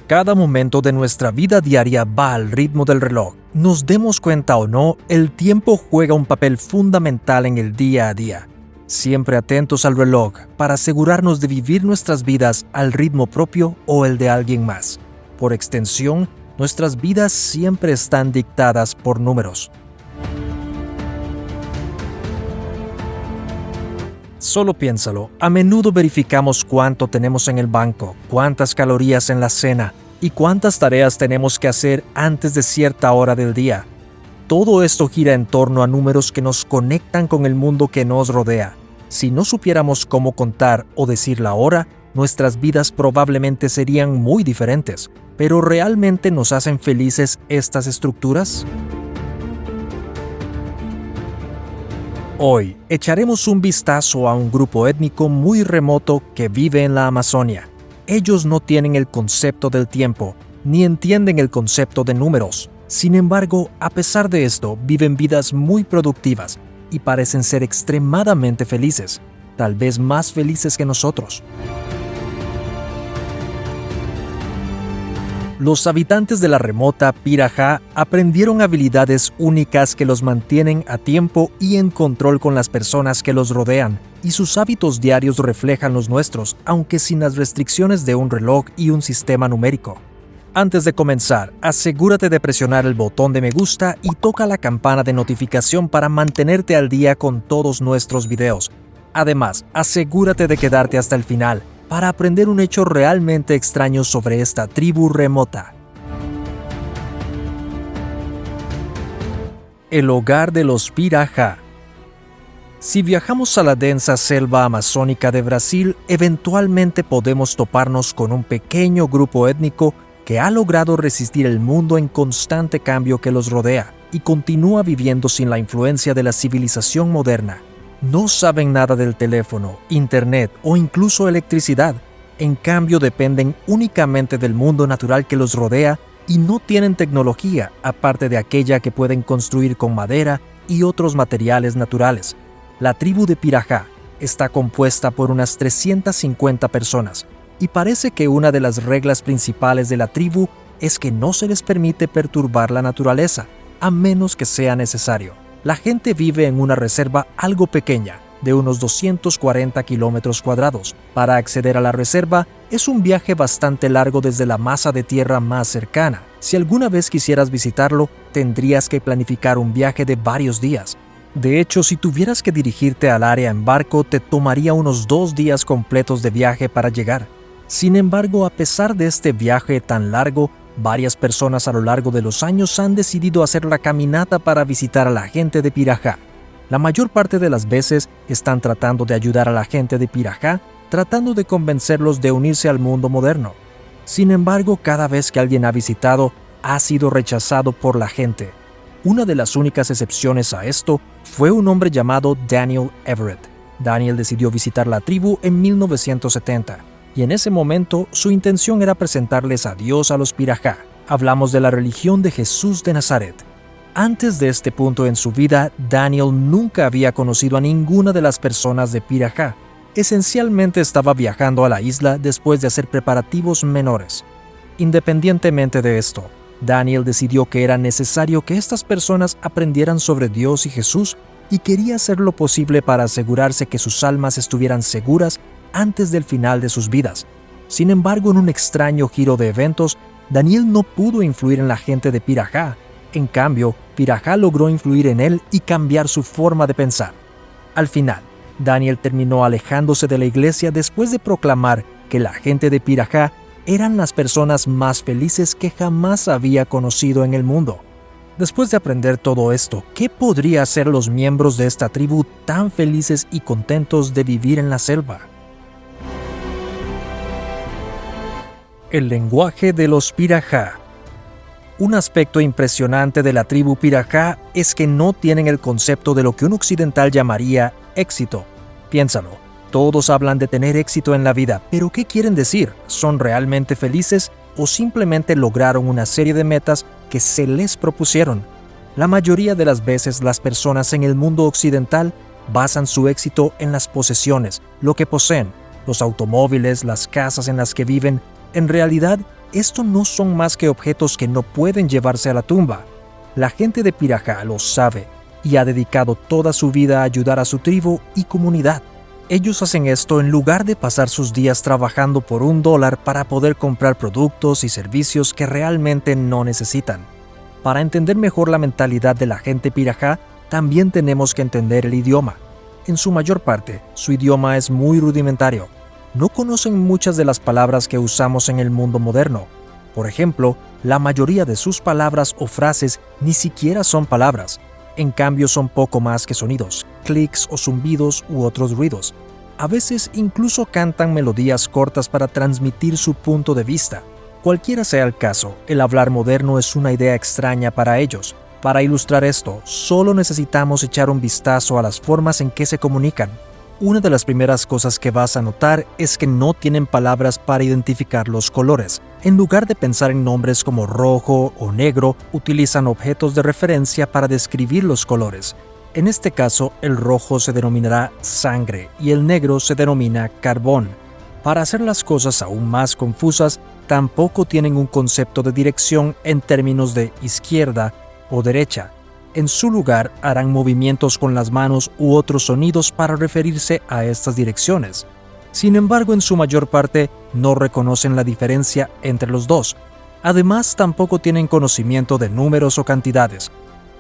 Cada momento de nuestra vida diaria va al ritmo del reloj. Nos demos cuenta o no, el tiempo juega un papel fundamental en el día a día. Siempre atentos al reloj para asegurarnos de vivir nuestras vidas al ritmo propio o el de alguien más. Por extensión, nuestras vidas siempre están dictadas por números. Solo piénsalo, a menudo verificamos cuánto tenemos en el banco, cuántas calorías en la cena y cuántas tareas tenemos que hacer antes de cierta hora del día. Todo esto gira en torno a números que nos conectan con el mundo que nos rodea. Si no supiéramos cómo contar o decir la hora, nuestras vidas probablemente serían muy diferentes. ¿Pero realmente nos hacen felices estas estructuras? Hoy echaremos un vistazo a un grupo étnico muy remoto que vive en la Amazonia. Ellos no tienen el concepto del tiempo, ni entienden el concepto de números. Sin embargo, a pesar de esto, viven vidas muy productivas y parecen ser extremadamente felices, tal vez más felices que nosotros. Los habitantes de la remota Pirahã aprendieron habilidades únicas que los mantienen a tiempo y en control con las personas que los rodean, y sus hábitos diarios reflejan los nuestros, aunque sin las restricciones de un reloj y un sistema numérico. Antes de comenzar, asegúrate de presionar el botón de me gusta y toca la campana de notificación para mantenerte al día con todos nuestros videos. Además, asegúrate de quedarte hasta el final para aprender un hecho realmente extraño sobre esta tribu remota. El hogar de los Pirahã. Si viajamos a la densa selva amazónica de Brasil, eventualmente podemos toparnos con un pequeño grupo étnico que ha logrado resistir el mundo en constante cambio que los rodea y continúa viviendo sin la influencia de la civilización moderna. No saben nada del teléfono, internet o incluso electricidad. En cambio, dependen únicamente del mundo natural que los rodea y no tienen tecnología, aparte de aquella que pueden construir con madera y otros materiales naturales. La tribu de Pirahã está compuesta por unas 350 personas y parece que una de las reglas principales de la tribu es que no se les permite perturbar la naturaleza, a menos que sea necesario. La gente vive en una reserva algo pequeña, de unos 240 kilómetros cuadrados. Para acceder a la reserva, es un viaje bastante largo desde la masa de tierra más cercana. Si alguna vez quisieras visitarlo, tendrías que planificar un viaje de varios días. De hecho, si tuvieras que dirigirte al área en barco, te tomaría unos 2 días completos de viaje para llegar. Sin embargo, a pesar de este viaje tan largo, varias personas a lo largo de los años han decidido hacer la caminata para visitar a la gente de Pirahã. La mayor parte de las veces están tratando de ayudar a la gente de Pirahã, tratando de convencerlos de unirse al mundo moderno. Sin embargo, cada vez que alguien ha visitado, ha sido rechazado por la gente. Una de las únicas excepciones a esto fue un hombre llamado Daniel Everett. Daniel decidió visitar la tribu en 1970. Y en ese momento su intención era presentarles a Dios a los Pirahã. Hablamos de la religión de Jesús de Nazaret. Antes de este punto en su vida, Daniel nunca había conocido a ninguna de las personas de Pirahã. Esencialmente estaba viajando a la isla después de hacer preparativos menores. Independientemente de esto, Daniel decidió que era necesario que estas personas aprendieran sobre Dios y Jesús y quería hacer lo posible para asegurarse que sus almas estuvieran seguras antes del final de sus vidas. Sin embargo, en un extraño giro de eventos, Daniel no pudo influir en la gente de Pirahã. En cambio, Pirahã logró influir en él y cambiar su forma de pensar. Al final, Daniel terminó alejándose de la iglesia después de proclamar que la gente de Pirahã eran las personas más felices que jamás había conocido en el mundo. Después de aprender todo esto, ¿qué podría hacer los miembros de esta tribu tan felices y contentos de vivir en la selva? El lenguaje de los Pirahã. Un aspecto impresionante de la tribu Pirahã es que no tienen el concepto de lo que un occidental llamaría éxito. Piénsalo, todos hablan de tener éxito en la vida, pero ¿qué quieren decir? ¿Son realmente felices o simplemente lograron una serie de metas que se les propusieron? La mayoría de las veces las personas en el mundo occidental basan su éxito en las posesiones, lo que poseen, los automóviles, las casas en las que viven. En realidad, Esto no son más que objetos que no pueden llevarse a la tumba. La gente de Pirajá lo sabe y ha dedicado toda su vida a ayudar a su tribu y comunidad. Ellos hacen esto en lugar de pasar sus días trabajando por $1 para poder comprar productos y servicios que realmente no necesitan. Para entender mejor la mentalidad de la gente Pirajá, también tenemos que entender el idioma. En su mayor parte, su idioma es muy rudimentario. No conocen muchas de las palabras que usamos en el mundo moderno. Por ejemplo, la mayoría de sus palabras o frases ni siquiera son palabras. En cambio, son poco más que sonidos, clics o zumbidos u otros ruidos. A veces incluso cantan melodías cortas para transmitir su punto de vista. Cualquiera sea el caso, el hablar moderno es una idea extraña para ellos. Para ilustrar esto, solo necesitamos echar un vistazo a las formas en que se comunican. Una de las primeras cosas que vas a notar es que no tienen palabras para identificar los colores. En lugar de pensar en nombres como rojo o negro, utilizan objetos de referencia para describir los colores. En este caso, el rojo se denominará sangre y el negro se denomina carbón. Para hacer las cosas aún más confusas, tampoco tienen un concepto de dirección en términos de izquierda o derecha. En su lugar, harán movimientos con las manos u otros sonidos para referirse a estas direcciones. Sin embargo, en su mayor parte, no reconocen la diferencia entre los dos. Además, tampoco tienen conocimiento de números o cantidades.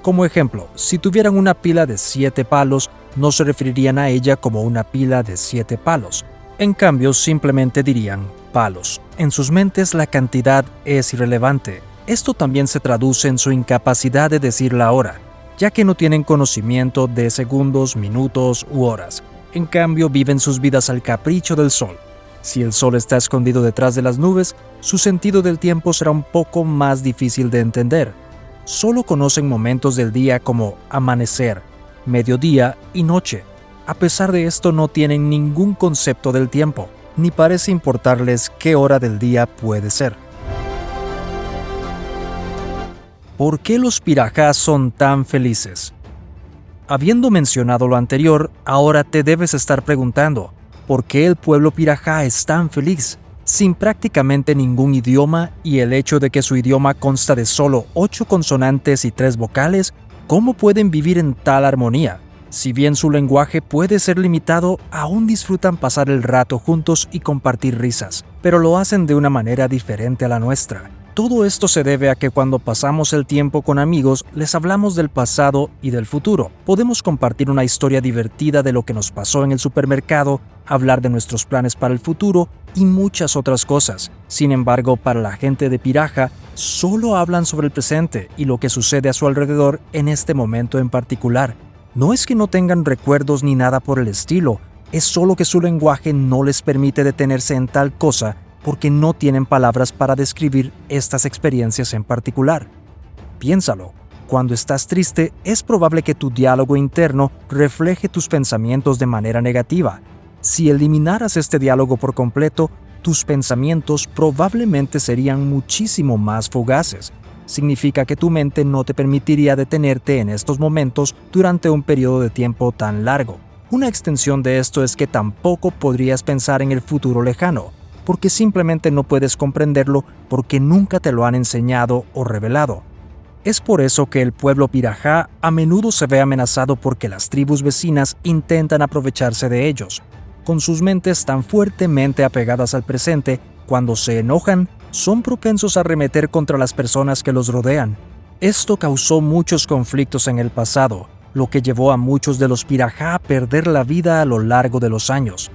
Como ejemplo, si tuvieran una pila de 7 palos, no se referirían a ella como una pila de 7 palos. En cambio, simplemente dirían palos. En sus mentes, la cantidad es irrelevante. Esto también se traduce en su incapacidad de decir la hora, ya que no tienen conocimiento de segundos, minutos u horas. En cambio, viven sus vidas al capricho del sol. Si el sol está escondido detrás de las nubes, su sentido del tiempo será un poco más difícil de entender. Solo conocen momentos del día como amanecer, mediodía y noche. A pesar de esto, no tienen ningún concepto del tiempo, ni parece importarles qué hora del día puede ser. ¿Por qué los Pirajá son tan felices? Habiendo mencionado lo anterior, ahora te debes estar preguntando, ¿por qué el pueblo Pirajá es tan feliz? Sin prácticamente ningún idioma y el hecho de que su idioma consta de solo 8 consonantes y 3 vocales, ¿cómo pueden vivir en tal armonía? Si bien su lenguaje puede ser limitado, aún disfrutan pasar el rato juntos y compartir risas, pero lo hacen de una manera diferente a la nuestra. Todo esto se debe a que cuando pasamos el tiempo con amigos, les hablamos del pasado y del futuro. Podemos compartir una historia divertida de lo que nos pasó en el supermercado, hablar de nuestros planes para el futuro y muchas otras cosas. Sin embargo, para la gente de Pirajá, solo hablan sobre el presente y lo que sucede a su alrededor en este momento en particular. No es que no tengan recuerdos ni nada por el estilo, es solo que su lenguaje no les permite detenerse en tal cosa porque no tienen palabras para describir estas experiencias en particular. Piénsalo, cuando estás triste es probable que tu diálogo interno refleje tus pensamientos de manera negativa. Si eliminaras este diálogo por completo, tus pensamientos probablemente serían muchísimo más fugaces. Significa que tu mente no te permitiría detenerte en estos momentos durante un periodo de tiempo tan largo. Una extensión de esto es que tampoco podrías pensar en el futuro lejano, porque simplemente no puedes comprenderlo porque nunca te lo han enseñado o revelado. Es por eso que el pueblo Pirajá a menudo se ve amenazado porque las tribus vecinas intentan aprovecharse de ellos. Con sus mentes tan fuertemente apegadas al presente, cuando se enojan, son propensos a arremeter contra las personas que los rodean. Esto causó muchos conflictos en el pasado, lo que llevó a muchos de los Pirajá a perder la vida a lo largo de los años.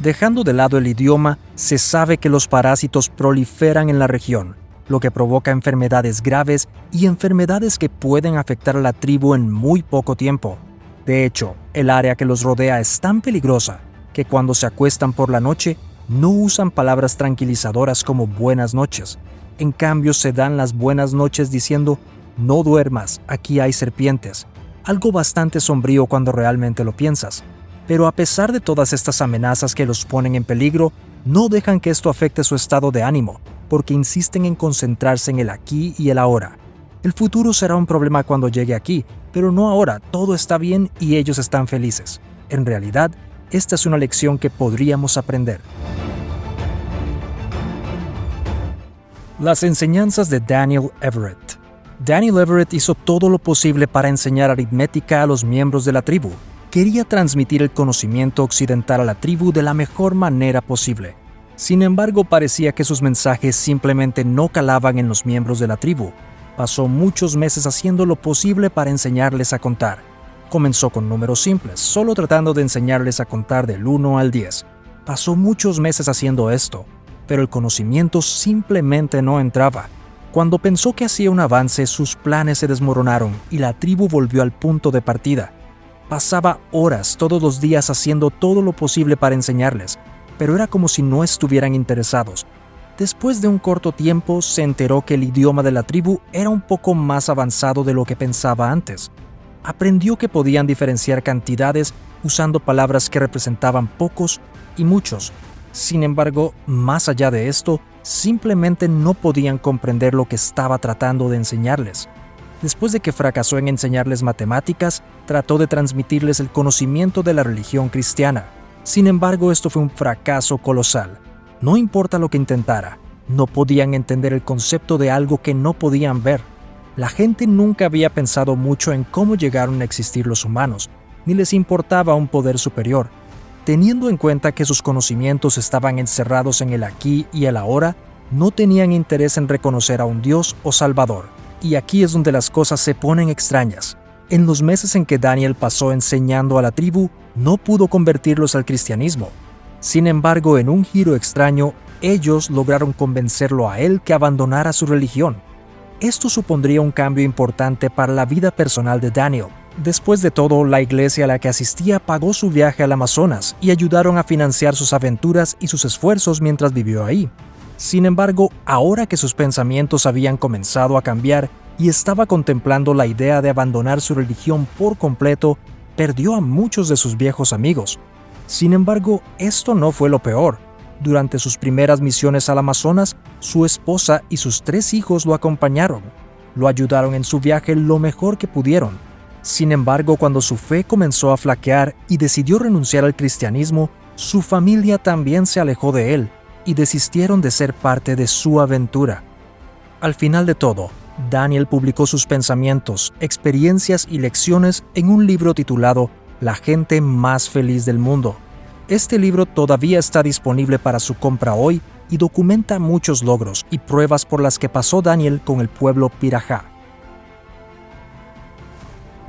Dejando de lado el idioma, se sabe que los parásitos proliferan en la región, lo que provoca enfermedades graves y enfermedades que pueden afectar a la tribu en muy poco tiempo. De hecho, el área que los rodea es tan peligrosa que cuando se acuestan por la noche, no usan palabras tranquilizadoras como buenas noches. En cambio, se dan las buenas noches diciendo, no duermas, aquí hay serpientes. Algo bastante sombrío cuando realmente lo piensas. Pero a pesar de todas estas amenazas que los ponen en peligro, no dejan que esto afecte su estado de ánimo, porque insisten en concentrarse en el aquí y el ahora. El futuro será un problema cuando llegue aquí, pero no ahora, todo está bien y ellos están felices. En realidad, esta es una lección que podríamos aprender. Las enseñanzas de Daniel Everett. Daniel Everett hizo todo lo posible para enseñar aritmética a los miembros de la tribu. Quería transmitir el conocimiento occidental a la tribu de la mejor manera posible. Sin embargo, parecía que sus mensajes simplemente no calaban en los miembros de la tribu. Pasó muchos meses haciendo lo posible para enseñarles a contar. Comenzó con números simples, solo tratando de enseñarles a contar del 1 al 10. Pasó muchos meses haciendo esto, pero el conocimiento simplemente no entraba. Cuando pensó que hacía un avance, sus planes se desmoronaron y la tribu volvió al punto de partida. Pasaba horas todos los días haciendo todo lo posible para enseñarles, pero era como si no estuvieran interesados. Después de un corto tiempo, se enteró que el idioma de la tribu era un poco más avanzado de lo que pensaba antes. Aprendió que podían diferenciar cantidades usando palabras que representaban pocos y muchos. Sin embargo, más allá de esto, simplemente no podían comprender lo que estaba tratando de enseñarles. Después de que fracasó en enseñarles matemáticas, trató de transmitirles el conocimiento de la religión cristiana. Sin embargo, esto fue un fracaso colosal. No importa lo que intentara, no podían entender el concepto de algo que no podían ver. La gente nunca había pensado mucho en cómo llegaron a existir los humanos, ni les importaba un poder superior. Teniendo en cuenta que sus conocimientos estaban encerrados en el aquí y el ahora, no tenían interés en reconocer a un Dios o Salvador. Y aquí es donde las cosas se ponen extrañas. En los meses en que Daniel pasó enseñando a la tribu, no pudo convertirlos al cristianismo. Sin embargo, en un giro extraño, ellos lograron convencerlo a él que abandonara su religión. Esto supondría un cambio importante para la vida personal de Daniel. Después de todo, la iglesia a la que asistía pagó su viaje al Amazonas y ayudaron a financiar sus aventuras y sus esfuerzos mientras vivió ahí. Sin embargo, ahora que sus pensamientos habían comenzado a cambiar y estaba contemplando la idea de abandonar su religión por completo, perdió a muchos de sus viejos amigos. Sin embargo, esto no fue lo peor. Durante sus primeras misiones al Amazonas, su esposa y sus 3 hijos lo acompañaron. Lo ayudaron en su viaje lo mejor que pudieron. Sin embargo, cuando su fe comenzó a flaquear y decidió renunciar al cristianismo, su familia también se alejó de él y desistieron de ser parte de su aventura. Al final de todo, Daniel publicó sus pensamientos, experiencias y lecciones en un libro titulado La gente más feliz del mundo. Este libro todavía está disponible para su compra hoy y documenta muchos logros y pruebas por las que pasó Daniel con el pueblo Pirahã.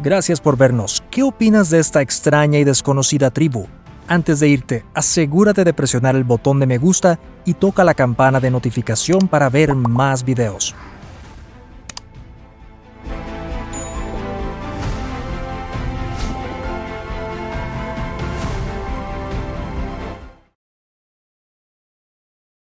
Gracias por vernos. ¿Qué opinas de esta extraña y desconocida tribu? Antes de irte, asegúrate de presionar el botón de me gusta y toca la campana de notificación para ver más videos.